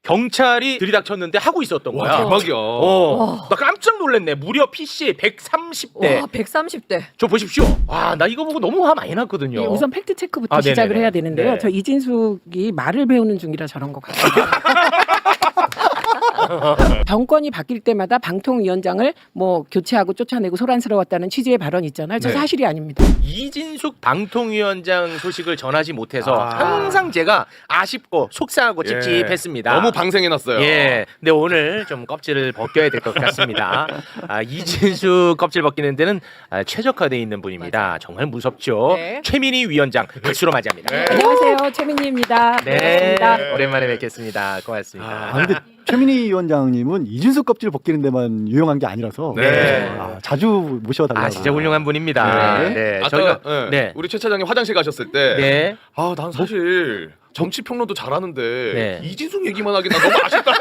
경찰이 들이닥쳤는데 하고 있었던 거야. 와, 대박이야. 나 깜짝 놀랐네. 무려 PC 130대. 와, 130대. 저 보십시오. 와, 나 이거 보고 너무 화 많이 났거든요. 예, 우선 팩트 체크부터 아, 시작을 네네네. 해야 되는데요. 네. 저 이진숙이 말을 배우는 중이라 저런 것 같아요. 정권이 바뀔 때마다 방통위원장을 뭐 교체하고 쫓아내고 소란스러웠다는 취지의 발언 있잖아요. 저 네. 사실이 아닙니다. 이진숙 방통위원장 소식을 전하지 못해서 아. 항상 제가 아쉽고 속상하고 예. 찝찝했습니다. 너무 방생해놨어요. 예, 근데 오늘 좀 껍질을 벗겨야 될 것 같습니다. 이진숙 껍질 벗기는 데는 최적화되어 있는 분입니다. 정말 무섭죠. 네. 최민희 위원장 박수로 맞이합니다. 네. 안녕하세요. 최민희입니다. 네, 반갑습니다. 오랜만에 뵙겠습니다. 고맙습니다. 근데 최민희 위원장님은 이준석 껍질 벗기는 데만 유용한 게 아니라서 네. 자주 모셔달라고. 진짜 훌륭한 분입니다. 네. 네, 아까 저희가 네. 우리 최 차장님 화장실 가셨을 때 네. 난 사실 정치 평론도 잘하는데 네. 이진숙 얘기만 하긴 나 너무 아쉽다.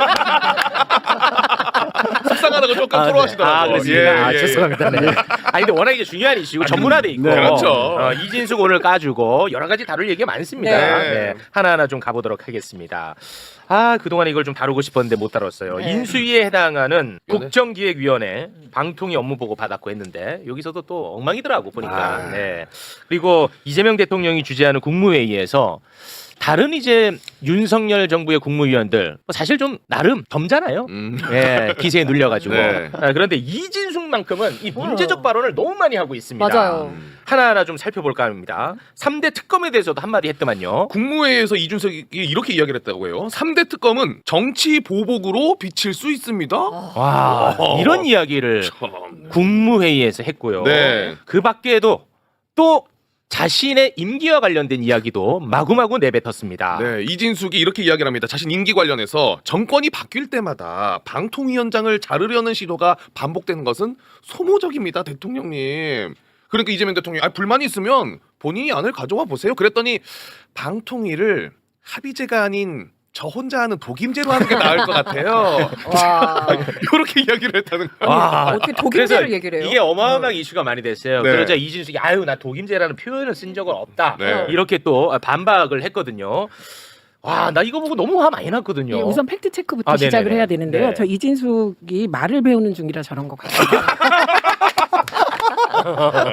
속상하다고 조금 토로하시더라고요. 그렇습니다. 죄송합니다. 네. 근데 워낙 이제 중요한 이슈고 전문화돼 있고 네. 그렇죠. 이진숙 오늘 까주고 여러 가지 다룰 얘기가 많습니다. 네. 네. 하나하나 좀 가보도록 하겠습니다. 그동안 이걸 좀 다루고 싶었는데 못 다뤘어요. 네. 인수위에 해당하는 국정기획위원회 방통위 업무 보고 받았고 했는데 여기서도 또 엉망이더라고 보니까. 네. 그리고 이재명 대통령이 주재하는 국무회의에서 다른 이제 윤석열 정부의 국무위원들 사실 좀 나름 덤잖아요. 예, 기세에 눌려가지고. 네. 그런데 이진숙만큼은 이 문제적 발언을 너무 많이 하고 있습니다. 맞아요. 하나하나 좀 살펴볼까 합니다. 3대 특검에 대해서도 한마디 했더만요. 국무회의에서 이준석이 이렇게 이야기를 했다고 해요. 3대 특검은 정치 보복으로 비칠 수 있습니다. 와, 이런 이야기를 참. 국무회의에서 했고요. 네. 그 밖에도 또 자신의 임기와 관련된 이야기도 마구마구 내뱉었습니다. 네, 이진숙이 이렇게 이야기를 합니다. 자신 임기 관련해서 정권이 바뀔 때마다 방통위원장을 자르려는 시도가 반복되는 것은 소모적입니다, 대통령님. 그러니까 이재명 대통령이 불만이 있으면 본인이 안을 가져와 보세요. 그랬더니 방통위를 합의제가 아닌 저 혼자 하는 독임제로 하는 게 나을 것 같아요. 와. 이렇게 이야기를 했다는 거예요. 어떻게 독임제를 얘기를 해요? 이게 어마어마하게 이슈가 많이 됐어요. 네. 그러자 이진숙이 나 독임제라는 표현을 쓴 적은 없다. 네. 이렇게 또 반박을 했거든요. 나 이거 보고 너무 화 많이 났거든요. 예, 우선 팩트 체크부터 네네네. 시작을 해야 되는데요. 네. 저 이진숙이 말을 배우는 중이라 저런 것 같아요.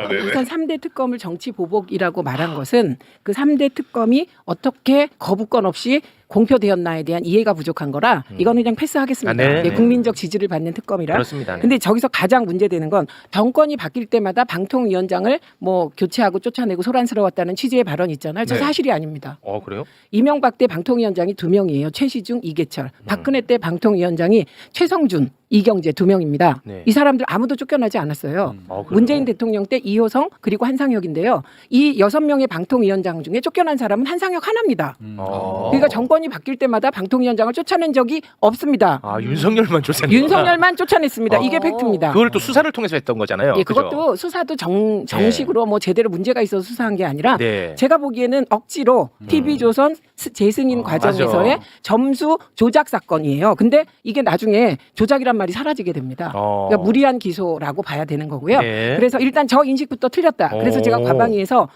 네네. 우선 3대 특검을 정치 보복이라고 말한 것은 그 3대 특검이 어떻게 거부권 없이 공표되었나에 대한 이해가 부족한 거라 이거는 그냥 패스하겠습니다. 네. 예, 국민적 지지를 받는 특검이라. 그렇습니다. 네. 근데 저기서 가장 문제되는 건 정권이 바뀔 때마다 방통위원장을 뭐 교체하고 쫓아내고 소란스러웠다는 취지의 발언 있잖아요. 저 네. 사실이 아닙니다. 그래요? 이명박 때 방통위원장이 2명이에요. 최시중, 이계철. 박근혜 때 방통위원장이 최성준, 이경재 2명입니다. 네. 이 사람들 아무도 쫓겨나지 않았어요. 그래요? 문재인 대통령 때 이호성 그리고 한상혁인데요. 이 6명의 방통위원장 중에 쫓겨난 사람은 한상혁 하나입니다. 그러니까 정권이 바뀔 때마다 방통위원장을 쫓아낸 적이 없습니다. 윤석열만 쫓아냈다. 윤석열만 쫓아냈습니다. 이게 팩트입니다. 그걸 또 수사를 통해서 했던 거잖아요. 예, 그죠? 그것도 수사도 정식으로 뭐 제대로 문제가 있어서 수사한 게 아니라 네. 제가 보기에는 억지로 TV조선 재승인 과정에서의 맞아. 점수 조작 사건이에요. 근데 이게 나중에 조작이란 말이 사라지게 됩니다. 그러니까 무리한 기소라고 봐야 되는 거고요. 네. 그래서 일단 저 인식부터 틀렸다. 그래서 제가 과방위에서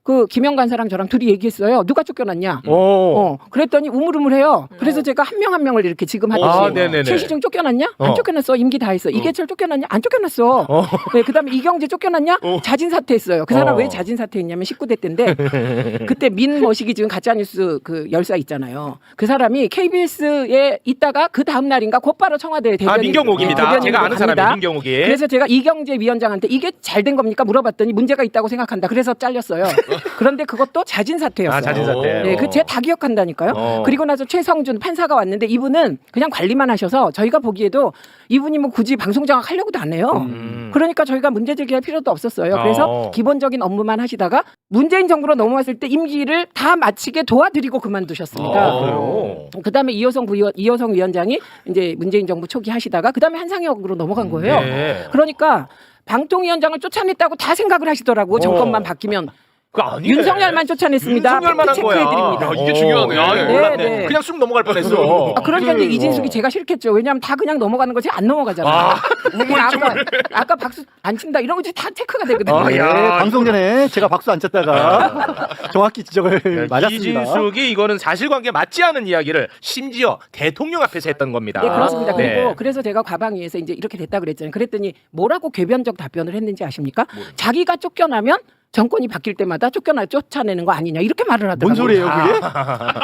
그 김영 간사랑 저랑 둘이 얘기했어요. 누가 쫓겨났냐? 그랬더니 우물우물해요. 그래서 제가 한 명 한 명을 이렇게 지금 하듯이 네네네. 최시중 쫓겨났냐? 안 쫓겨났어. 임기 다 했어. 이계철 쫓겨났냐? 안 쫓겨났어. 네, 그다음에 이경재 쫓겨났냐? 자진 사퇴했어요. 그 사람 왜 자진 사퇴했냐면 19대 때인데 그때 민머시기 지금 가짜뉴스 그 열사 있잖아요. 그 사람이 KBS에 있다가 그 다음 날인가 곧바로 청와대 대변인 민경옥입니다. 대변인으로 제가 아는 사람이 갑니다. 민경옥이. 그래서 제가 이경재 위원장한테 이게 잘 된 겁니까 물어봤더니 문제가 있다고 생각한다. 그래서 잘렸어요. 그런데 그것도 자진 사퇴였어요. 자진 사퇴. 네, 그 제가 다 기억한다니까요. 그리고 나서 최성준 판사가 왔는데 이분은 그냥 관리만 하셔서 저희가 보기에도 이분이 뭐 굳이 방송 장악하려고도 안 해요. 그러니까 저희가 문제 제기할 필요도 없었어요. 그래서 기본적인 업무만 하시다가 문재인 정부로 넘어왔을 때 임기를 다 마치게 도와드리고 그만두셨습니다. 그다음에 이호성 위원장이 이제 문재인 정부 초기 하시다가 그다음에 한상혁으로 넘어간 거예요. 네. 그러니까 방통위원장을 쫓아냈다고 다 생각을 하시더라고. 정권만 바뀌면. 그 아니네. 윤석열만 쫓아냈습니다. 윤석열만 한 거야. 체크해드립니다. 야, 이게 중요하네. 야, 이거 네, 몰랐네. 네. 그냥 쑥 넘어갈 뻔했어. 그러니까 이제 이진숙이 제가 싫겠죠. 왜냐하면 다 그냥 넘어가는 거지 안 넘어가잖아요. 아까 박수 안 친다 이런 거지 다 체크가 되거든요. 네, 야, 방송 전에 제가 박수 안 쳤다가 정확히 지적을 맞았습니다. 이진숙이 이거는 사실관계 맞지 않은 이야기를 심지어 대통령 앞에서 했던 겁니다. 네, 그렇습니다. 네. 그리고 그래서 제가 과방위에서 이제 이렇게 됐다 그랬잖아요. 그랬더니 뭐라고 궤변적 답변을 했는지 아십니까? 자기가 쫓겨나면 정권이 바뀔 때마다 쫓아내는 거 아니냐 이렇게 말을 하더라고요. 뭔 소리예요 그게?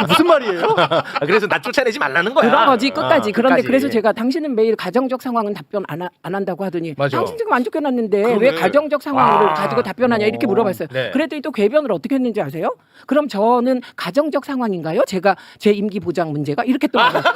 무슨 말이에요? 그래서 나 쫓아내지 말라는 거야. 그런 거지 끝까지. 그런데 끝까지. 그래서 제가 당신은 매일 가정적 상황은 답변 안 한다고 하더니 맞아. 당신 지금 안 쫓겨났는데 그러네. 왜 가정적 상황으로 아. 가지고 답변하냐 이렇게 물어봤어요. 네. 그랬더니 또 궤변을 어떻게 했는지 아세요? 그럼 저는 가정적 상황인가요? 제가 제 임기 보장 문제가 이렇게 또 말했어요.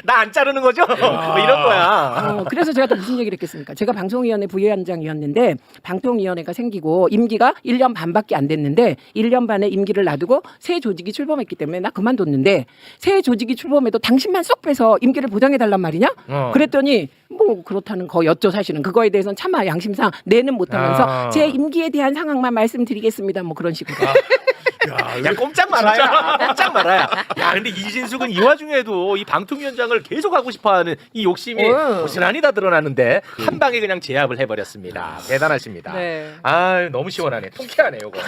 나 안 자르는 거죠? 뭐 이런 거야. 그래서 제가 또 무슨 얘기를 했겠습니까? 제가 방송위원회 부위원장이었는데 방통위원회가 생기고 임기가 1년 반밖에 안 됐는데 1년 반의 임기를 놔두고 새 조직이 출범했기 때문에 나 그만뒀는데 새 조직이 출범해도 당신만 쏙 빼서 임기를 보장해달란 말이냐? 그랬더니 뭐 그렇다는 거였죠 사실은. 그거에 대해서는 차마 양심상 내는 못하면서 제 임기에 대한 상황만 말씀드리겠습니다. 뭐 그런 식으로. 야 꼼짝 말아야. 꼼짝 말아야. 야 근데 이진숙은 이 와중에도 이 방통위원장을 계속 하고 싶어하는 이 욕심이 고스란히 다 드러나는데 한 방에 그냥 제압을 해버렸습니다. 대단하십니다. 네. 아 너무 시원하네. 통쾌하네 요거.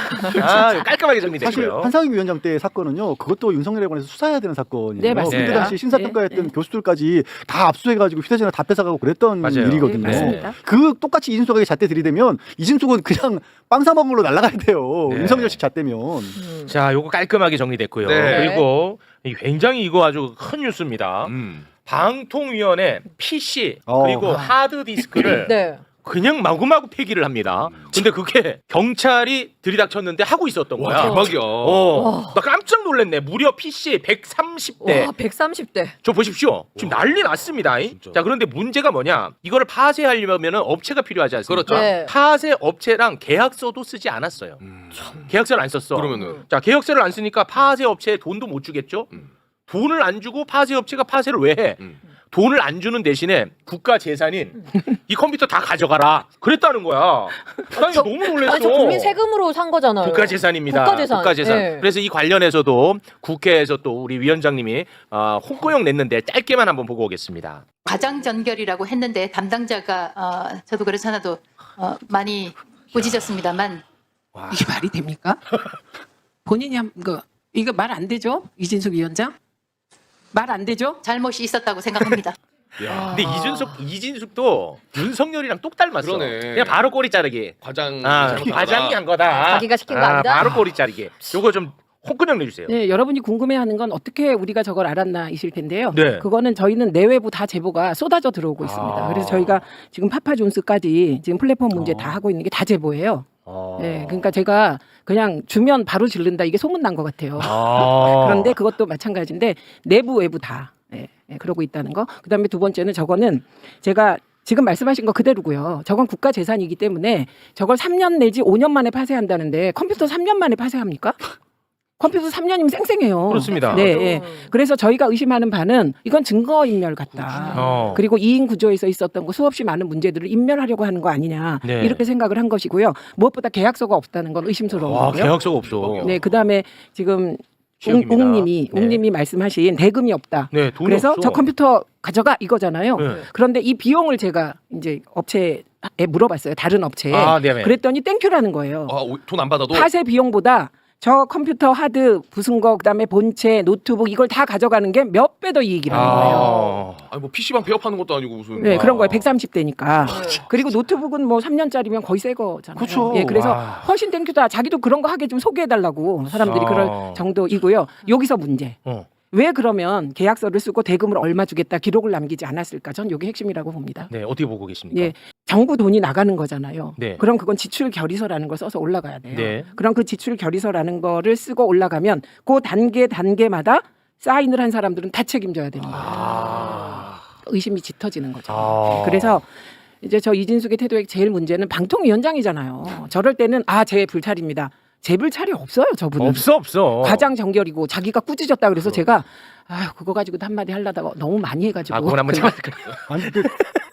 아 이거 깔끔하게 사실 정리됐고요. 한상희 위원장 때 사건은요. 그것도 윤석열에 관해서 수사해야 되는 사건이에요. 네, 맞습니다. 그때 당시 신사평가했던 교수들까지 다 압수해가지고 휴대전화 다 뺏어가고 그랬던 맞아요. 일이거든요. 네, 맞습니다. 그 똑같이 이진숙에게 잣대 들이대면 이진숙은 그냥 빵사범으로 날아가야 돼요. 네. 윤석열식 잣대면. 자 요거 깔끔하게 정리됐고요. 네. 그리고 굉장히 이거 아주 큰 뉴스입니다. 방통위원회 PC 그리고 하드디스크를 네. 그냥 마구마구 폐기를 합니다. 근데 그게 경찰이 들이닥쳤는데 하고 있었던 거야. 와, 대박이야. 나 깜짝 놀랐네. 무려 PC 130대. 와 130대. 저 보십시오. 지금 난리 났습니다. 진짜. 자, 그런데 문제가 뭐냐? 이거를 파쇄하려면 업체가 필요하지 않습니까? 그렇죠. 네. 파쇄 업체랑 계약서도 쓰지 않았어요. 계약서를 안 썼어. 그러면은 자, 계약서를 안 쓰니까 파쇄 업체에 돈도 못 주겠죠? 돈을 안 주고 파쇄 업체가 파쇄를 왜 해? 돈을 안 주는 대신에 국가 재산인 이 컴퓨터 다 가져가라. 그랬다는 거야. 나 이거 너무 놀랐어. 아니 저 국민 세금으로 산 거잖아요. 국가 재산입니다. 국가 재산. 네. 그래서 이 관련해서도 국회에서 또 우리 위원장님이 홍보용 냈는데 짧게만 한번 보고 오겠습니다. 과장 전결이라고 했는데 담당자가 저도 그래서 하나도 많이 꾸짖었습니다만 이게 말이 됩니까? 본인이 이거 말 안 되죠? 이진숙 위원장? 말 안 되죠? 잘못이 있었다고 생각합니다. 근데 이진숙도 윤석열이랑 똑 닮았어. 그러네. 그냥 바로 꼬리 자르기. 과장 과장이 한 거다. 자기가 시킨 거 아니다? 바로 꼬리 자르기. 요거 좀 홍근영 내주세요. 네, 여러분이 궁금해하는 건 어떻게 우리가 저걸 알았나이실 텐데요. 네. 그거는 저희는 내외부 다 제보가 쏟아져 들어오고 있습니다. 그래서 저희가 지금 파파존스까지 지금 플랫폼 문제 다 하고 있는 게 다 제보예요. 네, 그러니까 제가 그냥 주면 바로 질른다 이게 소문 난 것 같아요. 그런데 그것도 마찬가지인데 내부 외부 다 그러고 있다는 거. 그다음에 두 번째는 저거는 제가 지금 말씀하신 거 그대로고요. 저건 국가 재산이기 때문에 저걸 3년 내지 5년 만에 파쇄한다는데 컴퓨터 3년 만에 파쇄합니까? 컴퓨터 3년이면 쌩쌩해요. 그렇습니다. 네, 예. 그래서 저희가 의심하는 바는 이건 증거인멸 같다. 그리고 이인 구조에서 있었던 거 수없이 많은 문제들을 인멸하려고 하는 거 아니냐 네. 이렇게 생각을 한 것이고요. 무엇보다 계약서가 없다는 건 의심스러운 거고요. 계약서가 없어. 네, 그다음에 지금 지역입니다. 웅님이 말씀하신 대금이 없다. 네, 돈이 그래서 없어. 저 컴퓨터 가져가 이거잖아요. 네. 그런데 이 비용을 제가 이제 업체에 물어봤어요. 다른 업체에. 네. 그랬더니 땡큐라는 거예요. 돈 안 받아도 파쇄 비용보다 저 컴퓨터 하드 부순 거 그다음에 본체 노트북 이걸 다 가져가는 게 몇 배 더 이익이라는 거예요. 아니 뭐 PC방 배업하는 것도 아니고 무슨 네, 그런 거예요. 130대니까. 그리고 노트북은 뭐 3년짜리면 거의 새 거잖아요. 그쵸. 예, 그래서 훨씬 땡큐다. 자기도 그런 거 하게 좀 소개해달라고 사람들이 그럴 정도이고요. 여기서 문제. 왜 그러면 계약서를 쓰고 대금을 얼마 주겠다 기록을 남기지 않았을까? 전 이게 핵심이라고 봅니다. 네, 어떻게 보고 계십니까? 예, 정부 돈이 나가는 거잖아요. 네. 그럼 그건 지출 결의서라는 걸 써서 올라가야 돼요. 네. 그럼 그 지출 결의서라는 거를 쓰고 올라가면 그 단계마다 사인을 한 사람들은 다 책임져야 되는 거예요. 의심이 짙어지는 거죠. 그래서 이제 저 이진숙의 태도의 제일 문제는 방통위원장이잖아요. 저럴 때는 제 불찰입니다. 제 불찰이 없어요, 저분은. 없어. 과장 정결이고 자기가 꾸짖었다 그래서 제가 그거 가지고도 한마디 하려다가 너무 많이 해가지고. 그건 한번 그냥 참아볼까요? 아니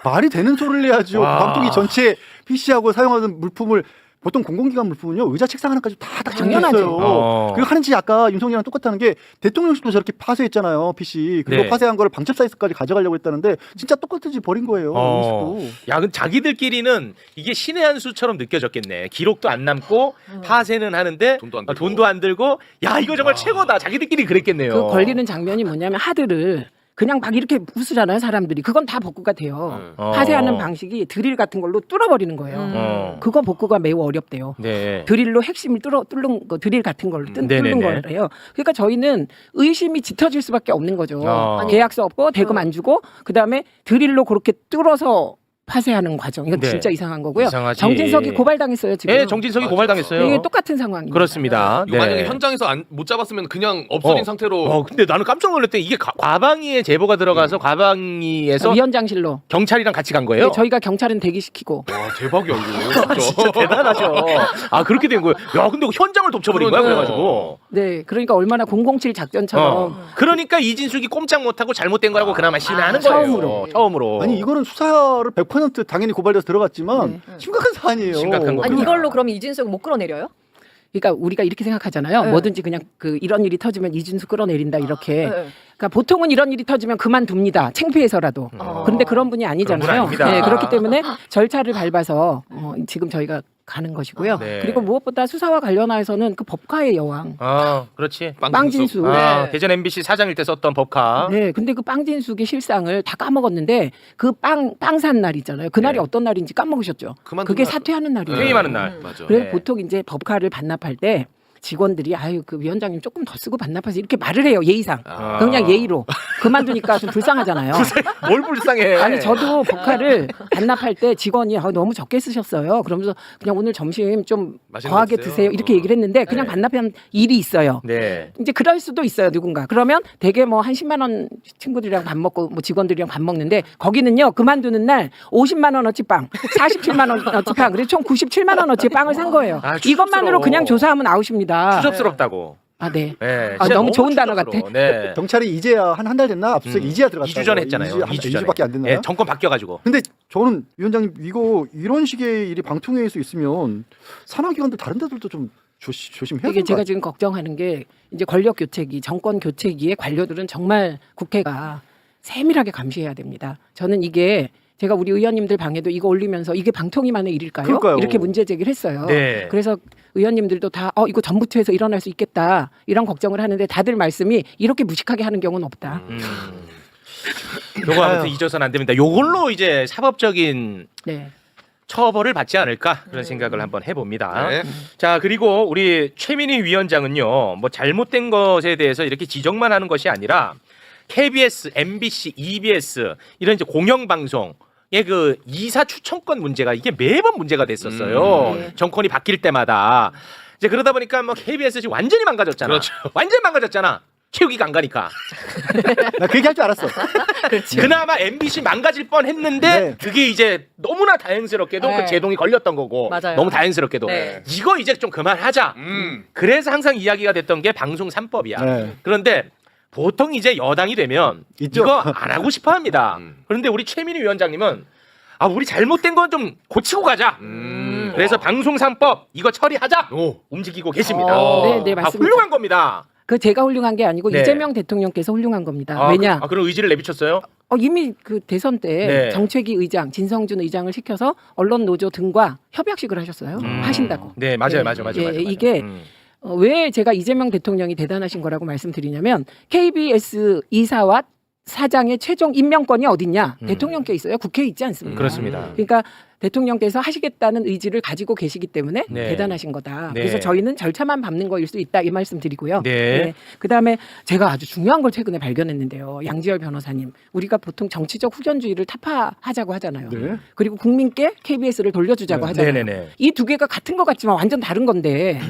말이 되는 소리를 해야죠. 와. 방통위 전체 PC하고 사용하는 물품을 보통 공공기관 물품은요 의자 책상 하나까지 다 당연하죠. 당연하죠. 그리고 하는 짓이 아까 윤석열이랑 똑같다는 게 대통령실도 저렇게 파쇄했잖아요 PC. 그리고 네. 파쇄한 거를 방첩 사이트까지 가져가려고 했다는데 진짜 똑같이 버린 거예요. 여기서도. 야, 근 자기들끼리는 이게 신의 한 수처럼 느껴졌겠네. 기록도 안 남고 파쇄는 하는데 돈도 안 들고. 야, 이거 정말 최고다. 자기들끼리 그랬겠네요. 그 걸리는 장면이 뭐냐면 하드를 그냥 막 이렇게 부수잖아요 사람들이. 그건 다 복구가 돼요. 파쇄하는 방식이 드릴 같은 걸로 뚫어버리는 거예요. 그거 복구가 매우 어렵대요. 네. 드릴로 핵심을 뚫는 거 드릴 같은 걸로 뚫는 네네네. 거래요. 그러니까 저희는 의심이 짙어질 수밖에 없는 거죠. 아. 계약서 없고 대금 안 주고 그다음에 드릴로 그렇게 뚫어서 파쇄하는 과정. 이건 네. 진짜 이상한 거고요. 이상하지. 정진석이 고발당했어요 지금. 네, 정진석이 고발당했어요. 이게 똑같은 상황입니다. 그렇습니다. 이거 만약에 현장에서 못 잡았으면 그냥 없어진 상태로. 근데 나는 깜짝 놀랐더니 이게 과방위에 제보가 들어가서 과방위에서 위원장실로. 경찰이랑 같이 간 거예요. 네, 저희가 경찰은 대기시키고. 와 대박이야 이거. 진짜 대단하죠. 아, 그렇게 된 거예요. 야, 근데 현장을 덮쳐버린 거야, 그러니까요. 그래가지고. 네, 그러니까 얼마나 007 작전처럼. 그러니까 이진숙이 꼼짝 못하고 잘못된 거라고 그나마 신뢰하는 처음으로. 거예요. 처음으로. 아니 이거는 수사를 100% 당연히 고발돼서 들어갔지만 심각한 사안이에요. 심각한 거죠. 아니 이걸로 그럼 이진석 못 끌어내려요? 그러니까 우리가 이렇게 생각하잖아요. 네. 뭐든지 그냥 그 이런 일이 터지면 이준수 끌어내린다 이렇게. 네. 그러니까 보통은 이런 일이 터지면 그만둡니다. 창피해서라도. 그런데 그런 분이 아니잖아요. 그런 분 아닙니다. 네, 그렇기 때문에 절차를 밟아서 지금 저희가 가는 것이고요. 네. 그리고 무엇보다 수사와 관련해서는 그 법카의 여왕 그렇지. 빵진수. 아, 대전 MBC 사장일 때 썼던 법카. 네, 근데 그 빵진숙의 실상을 다 까먹었는데 그 빵 산 날 있잖아요. 그 날이 네. 어떤 날인지 까먹으셨죠. 그만둔 그게 날. 사퇴하는 날이에요. 퇴임하는 날. 맞아. 그래서 네. 보통 이제 법카를 반납할 때 직원들이 아유 그 위원장님 조금 더 쓰고 반납하세요 이렇게 말을 해요 예의상. 아. 그냥 예의로 그만두니까 좀 불쌍하잖아요. 뭘 불쌍해. 아니 저도 법카를 반납할 때 직원이 너무 적게 쓰셨어요. 그러면서 그냥 오늘 점심 좀 맛있는 거하게 거 드세요. 드세요 이렇게 얘기를 했는데 그냥 반납한 일이 있어요. 네. 이제 그럴 수도 있어요 누군가. 그러면 대개 뭐 한 10만 원 친구들이랑 밥 먹고 뭐 직원들이랑 밥 먹는데 거기는요 그만두는 날 50만 원어치 빵, 47만 원어치 빵, 그래서 총 97만 원어치 빵을 산 거예요. 아, 이것만으로 추접스러워. 그냥 조사하면 아웃입니다. 추접스럽다고. 아 네. 네. 아, 진짜 너무 좋은 단어 추접스러워. 같아. 네. 경찰이 이제야 한 달 됐나 압수수색 이제야 들어갔어요. 2주 전에 했잖아요. 2주 전에. 2주밖에 안 됐나요? 네, 정권 바뀌어가지고. 근데 저는 위원장님 이거 이런 식의 일이 방통위에서 있으면 산하기관들 다른 데들도 좀 조심해야 이게 될것 제가 같아요. 지금 걱정하는 게 이제 권력 교체기, 정권 교체기의 관료들은 정말 국회가 세밀하게 감시해야 됩니다. 저는 이게 제가 우리 의원님들 방에도 이거 올리면서 이게 방통위만의 일일까요? 그러니까요. 이렇게 문제 제기를 했어요. 네. 그래서 의원님들도 다 이거 전부처에서 일어날 수 있겠다 이런 걱정을 하는데 다들 말씀이 이렇게 무식하게 하는 경우는 없다. 요거 아무튼 잊어서는 안 됩니다. 요걸로 이제 사법적인 네. 처벌을 받지 않을까 그런 생각을 한번 해봅니다. 네. 자, 그리고 우리 최민희 위원장은요, 뭐 잘못된 것에 대해서 이렇게 지적만 하는 것이 아니라 KBS, MBC, EBS 이런 이제 공영방송의 그 이사 추천권 문제가 이게 매번 문제가 됐었어요. 네. 정권이 바뀔 때마다. 이제 그러다 보니까 뭐 KBS 지금 완전히 망가졌잖아. 그렇죠. 완전히 망가졌잖아. 체육이가 안 가니까. 나 그 얘기 할 줄 알았어. 그나마 MBC 망가질 뻔했는데 네. 그게 이제 너무나 다행스럽게도 네. 그 제동이 걸렸던 거고 맞아요. 너무 다행스럽게도 네. 이거 이제 좀 그만하자. 그래서 항상 이야기가 됐던 게 방송 3법이야. 네. 그런데 보통 이제 여당이 되면 있죠. 이거 안 하고 싶어합니다. 그런데 우리 최민희 위원장님은 우리 잘못된 건 좀 고치고 가자. 그래서 방송 3법 이거 처리하자. 오. 움직이고 계십니다. 네, 네, 맞습니다. 훌륭한 겁니다. 그 제가 훌륭한 게 아니고 네. 이재명 대통령께서 훌륭한 겁니다. 왜냐? 그런 의지를 내비쳤어요? 이미 그 대선 때 네. 정책위 의장 진성준 의장을 시켜서 언론 노조 등과 협약식을 하셨어요. 하신다고. 네, 맞아요, 네. 맞아요. 예, 이게 왜 제가 이재명 대통령이 대단하신 거라고 말씀드리냐면 KBS 이사와 사장의 최종 임명권이 어딨냐? 대통령께 있어요. 국회에 있지 않습니까? 그렇습니다. 그러니까 대통령께서 하시겠다는 의지를 가지고 계시기 때문에 네. 대단하신 거다. 네. 그래서 저희는 절차만 밟는 거일 수 있다 이 말씀 드리고요. 네. 그다음에 제가 아주 중요한 걸 최근에 발견했는데요. 양지열 변호사님, 우리가 보통 정치적 후견주의를 타파하자고 하잖아요. 네. 그리고 국민께 KBS를 돌려주자고 네. 하잖아요. 네네네. 이 두 개가 같은 것 같지만 완전 다른 건데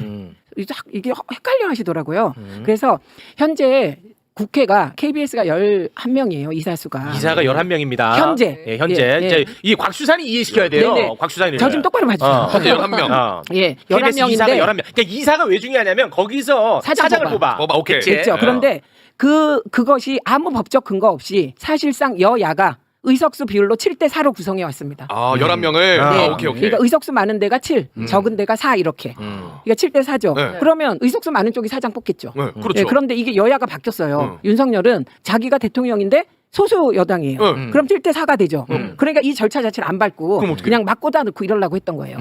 이게 헷갈려 하시더라고요. 그래서 현재 국회가 KBS가 11명이에요. 이사수가. 이사가 11명입니다. 현재. 예, 현재. 예, 예. 이제 이 곽수산이 이해시켜야 돼요. 네네. 곽수산이. 저 좀 똑바로 봐주세요. 현재 11명. 예, KBS 이사가 11명인데 11명. 그러니까 이사가 왜 중요하냐면 거기서 사장 사장을 뽑아. 뽑아, 오케이. 그치? 됐죠. 그런데 그것이 아무 법적 근거 없이 사실상 여야가 의석수 비율로 7대 4로 구성해 왔습니다. 아 11명을. 아, 네. 오케이. 그러니까 의석수 많은 데가 7, 적은 데가 4 이렇게. 그러니까 7대 4죠. 네. 그러면 의석수 많은 쪽이 사장 뽑겠죠. 네, 그렇죠. 네, 그런데 이게 여야가 바뀌었어요. 윤석열은 자기가 대통령인데 소수 여당이에요. 그럼 7대 4가 되죠. 그러니까 이 절차 자체를 안 밟고 그럼 어떻게 그냥 막 꽂아놓고 이러려고 했던 거예요.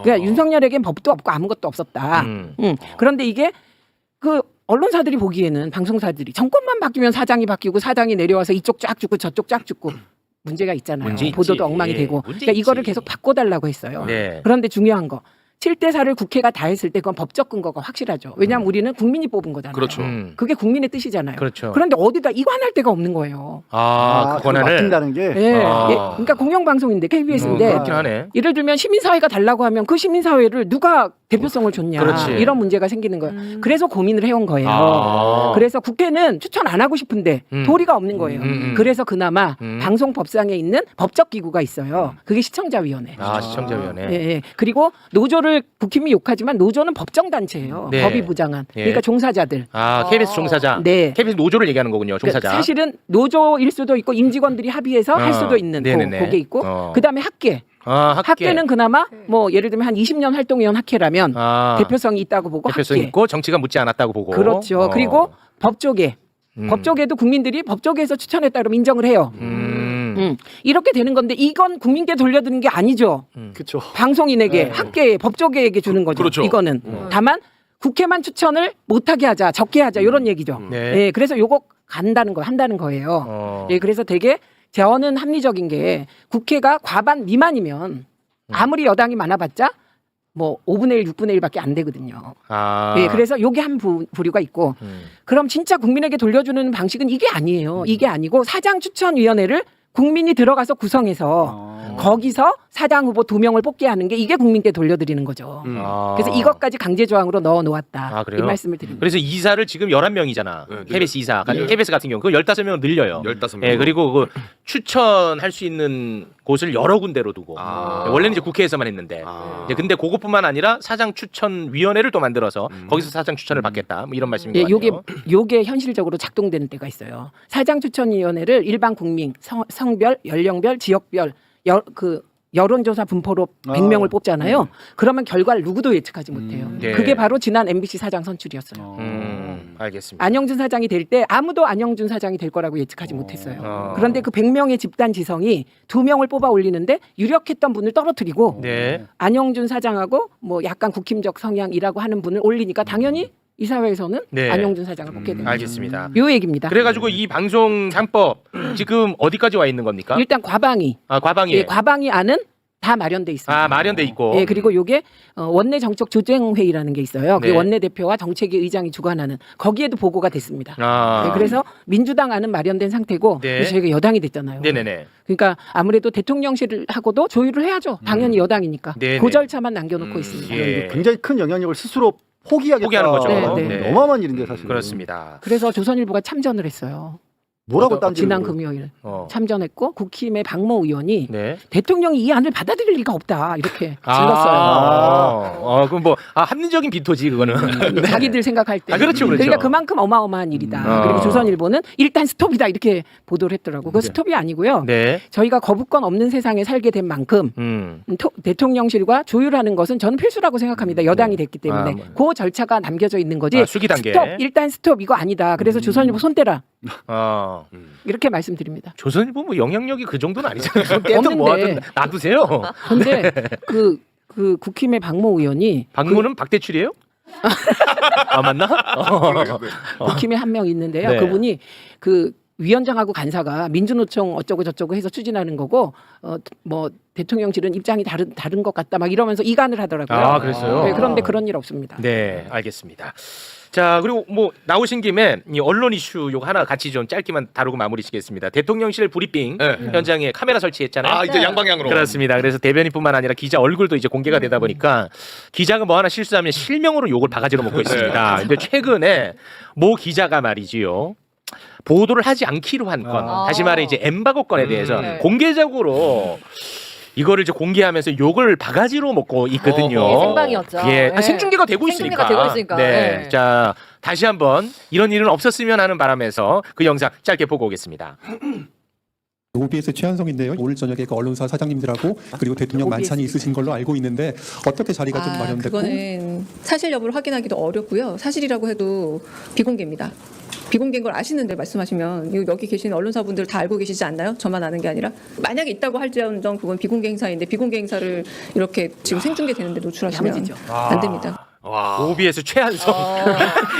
그러니까 윤석열에겐 법도 없고 아무것도 없었다. 그런데 이게 그 언론사들이 보기에는 방송사들이 정권만 바뀌면 사장이 바뀌고 사장이 내려와서 이쪽 쫙 죽고 저쪽 쫙 죽고 문제가 있잖아요. 문제 있지. 보도도 엉망이 되고. 문제 그러니까 이거를 있지. 계속 바꿔달라고 했어요. 네. 그런데 중요한 거 7대 4를 국회가 다 했을 때 그건 법적 근거가 확실하죠. 왜냐하면 우리는 국민이 뽑은 거잖아요. 그렇죠. 그게 국민의 뜻이잖아요. 그렇죠. 그런데 어디다 이관할 데가 없는 거예요. 그 그걸 권한을 맡긴다는 게 예. 아. 예. 그러니까 공영방송인데 KBS인데 그렇긴 하네. 예를 들면 시민사회가 달라고 하면 그 시민사회를 누가 대표성을 줬냐 그렇지. 이런 문제가 생기는 거예요. 그래서 고민을 해온 거예요. 아. 그래서 국회는 추천 안 하고 싶은데 도리가 없는 거예요. 그래서 그나마 방송법상에 있는 법적 기구가 있어요. 그게 시청자위원회. 시청자위원회. 예, 예. 그리고 노조를 국힘이 욕하지만 노조는 법정 단체예요. 네. 법이 부장한. 예. 그러니까 종사자들. KBS 종사자. 네. KBS 노조를 얘기하는 거군요. 종사자. 그러니까 사실은 노조일 수도 있고 임직원들이 합의해서 할 수도 있는 네네네. 그게 있고 어. 그다음에 학계. 학계는 그나마 뭐 예를 들면 한 20년 활동해온 학회라면 대표성이 있다고 보고 대표성 학계. 있고 정치가 묻지 않았다고 보고. 그렇죠. 그리고 법조계. 법조계도 국민들이 법조계에서 추천했다 그러면 인정을 해요. 이렇게 되는 건데 이건 국민께 돌려드는 게 아니죠. 그렇죠. 방송인에게, 학계에, 법조계에게 주는 거죠. 그렇죠. 이거는. 다만 국회만 추천을 못하게 하자, 적게 하자 이런 얘기죠. 네. 예, 그래서 요거 간다는 거, 한다는 거예요. 예, 그래서 되게 저는 합리적인 게 국회가 과반 미만이면 아무리 여당이 많아봤자 뭐 5분의 1, 6분의 1밖에 안 되거든요. 예, 그래서 요게 한 부류가 있고 그럼 진짜 국민에게 돌려주는 방식은 이게 아니에요. 이게 아니고 사장추천위원회를 국민이 들어가서 구성해서 거기서 사장 후보 2명을 뽑게 하는 게 이게 국민께 돌려드리는 거죠. 그래서 이것까지 강제 조항으로 넣어 놓았다. 그래요? 이 말씀을 드립니다. 그래서 이사를 지금 11명이잖아. 네, KBS 이사. KBS 같은 경우 그 15명을 늘려요. 15명. 예, 그리고 그 추천할 수 있는 곳을 여러 군데로 두고. 원래는 이제 국회에서만 했는데. 이제 근데 그것뿐만 아니라 사장 추천 위원회를 또 만들어서 거기서 사장 추천을 받겠다. 뭐 이런 말씀인 것 예, 같아요. 요게 현실적으로 작동되는 때가 있어요. 사장 추천 위원회를 일반 국민 성별, 연령별, 지역별 여론조사 분포로 100명을 뽑잖아요. 그러면 결과를 누구도 예측하지 못해요. 네. 그게 바로 지난 MBC 사장 선출이었어요. 알겠습니다. 안영준 사장이 될 때 아무도 안영준 사장이 될 거라고 예측하지 못했어요. 그런데 그 100명의 집단 지성이 2명을 뽑아 올리는데 유력했던 분을 떨어뜨리고 네. 안영준 사장하고 뭐 약간 국힘적 성향이라고 하는 분을 올리니까 당연히 이 사회에서는 네. 안영준 사장을 뽑게 됩니다. 알겠습니다. 요 얘기입니다. 그래가지고 이 방송 3법 지금 어디까지 와 있는 겁니까? 일단 과방위. 과방위. 예, 과방위 안은 다 마련돼 있습니다. 마련돼 있고. 예, 그리고 요게 원내 정책 조정 회의라는 게 있어요. 그 네. 원내 대표와 정책위 의장이 주관하는 거기에도 보고가 됐습니다. 네, 그래서 그래서 민주당 안은 마련된 상태고 네. 그래서 저희가 여당이 됐잖아요. 네네네. 그러니까 아무래도 대통령실하고도 조율을 해야죠. 당연히 여당이니까. 네네. 그 절차만 남겨놓고 있습니다. 예. 굉장히 큰 영향력을 스스로 포기하는 거죠. 네. 어마어마한 일인데 사실. 그렇습니다. 그래서 조선일보가 참전을 했어요. 뭐라고 딴지 지난 금요일 참전했고 국힘의 박모 의원이 네. 대통령이 이 안을 받아들일 리가 없다 이렇게 질렀어요. 그럼 뭐 합리적인 비토지 그거는. 자기들 생각할 때. 그렇죠, 그렇죠. 그러니까 그만큼 어마어마한 일이다. 그리고 조선일보는 일단 스톱이다 이렇게 보도를 했더라고. 그 스톱이 아니고요. 네. 저희가 거부권 없는 세상에 살게 된 만큼 대통령실과 조율하는 것은 저는 필수라고 생각합니다. 여당이 됐기 때문에 그 절차가 남겨져 있는 거지. 수기 단계. 스톱 일단 스톱 이거 아니다. 그래서 조선일보 손 떼라. 이렇게 말씀드립니다. 조선일보 뭐 영향력이 그 정도는 아니잖아요. 떼든 뭐 없는데. 하든 놔두세요. 근데 그 국힘의 박모 의원이 박모는 박대출이에요? 맞나? 국힘에 한 명 있는데요. 네. 그분이 그 위원장하고 간사가 민주노총 어쩌고 저쩌고 해서 추진하는 거고 뭐 대통령실은 입장이 다른 것 같다 막 이러면서 이간을 하더라고요. 그랬어요? 네, 그런데 그런 일 없습니다. 네, 알겠습니다. 자, 그리고 뭐 나오신 김에 이 언론 이슈 요거 하나 같이 좀 짧게만 다루고 마무리 짓겠습니다. 대통령실 브리핑 현장에 카메라 설치했잖아요. 이제 양방향으로. 그렇습니다. 그래서 대변인뿐만 아니라 기자 얼굴도 이제 공개가 되다 보니까 기자가 뭐 하나 실수하면 실명으로 욕을 바가지로 먹고 있습니다. 근데 최근에 모 기자가 말이지요. 보도를 하지 않기로 한 건, 다시 말해 이제 엠바고 건에 대해서 공개적으로 이거를 이제 공개하면서 욕을 바가지로 먹고 있거든요. 이게 생방이었죠. 예, 네. 생중계가 되고 생중계가 있으니까. 되고 있으니까. 네. 네. 자, 다시 한번 이런 일은 없었으면 하는 바람에서 그 영상 짧게 보고 오겠습니다. OBS 최한성인데요. 오늘 저녁에 그 언론사 사장님들하고 그리고 대통령 만찬이 있으신 걸로 알고 있는데 어떻게 자리가 좀 마련됐고 그거는 사실 여부를 확인하기도 어렵고요. 사실이라고 해도 비공개입니다. 비공개인 걸 아시는데 말씀하시면 여기 계신 언론사분들 다 알고 계시지 않나요? 저만 아는 게 아니라 만약에 있다고 할지언정 그건 비공개 행사인데 비공개 행사를 이렇게 지금 생중계되는데 노출하시면 야무지죠. 안 됩니다. 와. OBS 최한성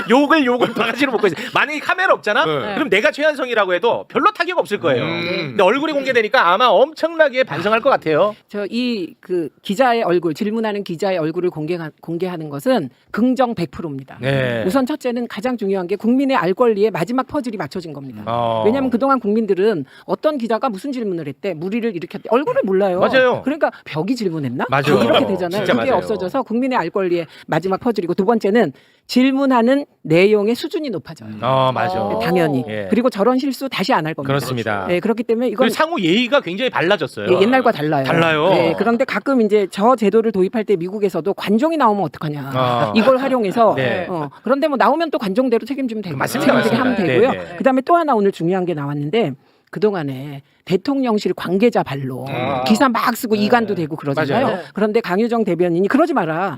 욕을 바가지로 먹고 있어. 만약에 카메라 없잖아? 네. 그럼 내가 최한성이라고 해도 별로 타격 없을 거예요. 네. 근데 얼굴이 공개되니까 아마 엄청나게 반성할 것 같아요. 저 이 그 기자의 얼굴 질문하는 기자의 얼굴을 공개하는 것은 긍정 100%입니다. 네. 우선 첫째는 가장 중요한 게 국민의 알 권리에 마지막 퍼즐이 맞춰진 겁니다. 어. 왜냐하면 그동안 국민들은 어떤 기자가 무슨 질문을 했대, 무리를 일으켰대, 얼굴을 몰라요. 맞아요. 그러니까 벽이 질문했나? 맞아요. 이렇게 되잖아요. 진짜 그게 맞아요. 없어져서 국민의 알 권리에 마지막 퍼즐이고 두 번째는 질문하는 내용의 수준이 높아져요. 맞아. 당연히. 예. 그리고 저런 실수 다시 안 할 겁니다. 그렇습니다. 네, 그렇기 때문에 이건 그리고 상호 예의가 굉장히 달라졌어요. 예, 옛날과 달라요. 달라요. 네, 그런데 가끔 이제 저 제도를 도입할 때 미국에서도 관종이 나오면 어떡하냐. 이걸 활용해서 네. 그런데 뭐 나오면 또 관종대로 책임지면 되고 맞습니다, 책임지게 하면 맞습니다. 되고요. 네, 네. 그다음에 또 하나 오늘 중요한 게 나왔는데 그동안에 대통령실 관계자 발로 기사 막 쓰고 이간도 되고 그러잖아요. 맞아요. 그런데 강유정 대변인이 그러지 마라.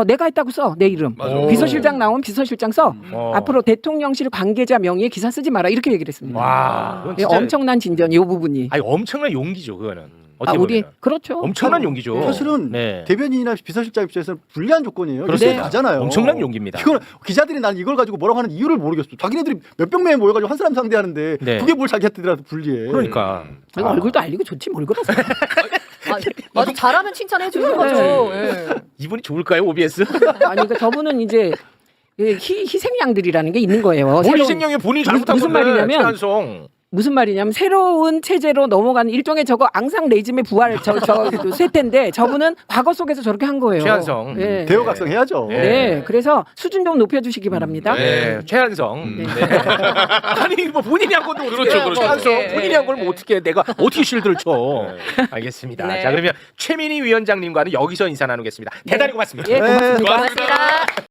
내가 했다고 써. 내 이름. 맞아. 비서실장 나오면 비서실장 써. 어. 앞으로 대통령실 관계자 명의의 기사 쓰지 마라. 이렇게 얘기를 했습니다. 와, 그건 예, 진짜 엄청난 진전 이 부분이. 아니 엄청난 용기죠, 그거는. 어떻게 우리 보면. 그렇죠. 엄청난 용기죠. 사실은 네. 대변인이나 비서실장 입장에서는 불리한 조건이에요. 그렇습니다. 이게 나잖아요. 엄청난 용기입니다. 이건 기자들이 난 이걸 가지고 뭐라고 하는 이유를 모르겠어. 자기네들이 몇백 명에 모여가지고 한 사람 상대하는데 네. 그게 뭘 자기한테라도 불리해. 그러니까 이거 얼굴도 알리고 좋지 뭘 그러세요. 맞아, 잘하면 칭찬해 주는 거죠. 예. 이분이 좋을까요, OBS? 아니 그러니까 저분은 이제 희생양들이라는 게 있는 거예요. 뭘 새로운- 희생양이 본인이 잘못한 무슨 건데, 말이냐면 최한성. 무슨 말이냐면 새로운 체제로 넘어가는 일종의 저거 앙상 레이즘의 부활 저 쇠퇴인데 저분은 과거 속에서 저렇게 한 거예요. 최한성. 네. 대우각성 해야죠. 네. 그래서 수준 좀 높여주시기 바랍니다. 네, 최한성. 네. 아니 뭐 본인이 한 건데 어떻게 그렇죠, 그렇죠. 최한성 네, 본인이 네, 한 걸 뭐 어떻게 내가 어떻게 실드를 쳐? 알겠습니다. 네. 자 그러면 최민희 위원장님과는 여기서 인사 나누겠습니다. 대단히 고맙습니다. 예, 고맙습니다. 고맙습니다.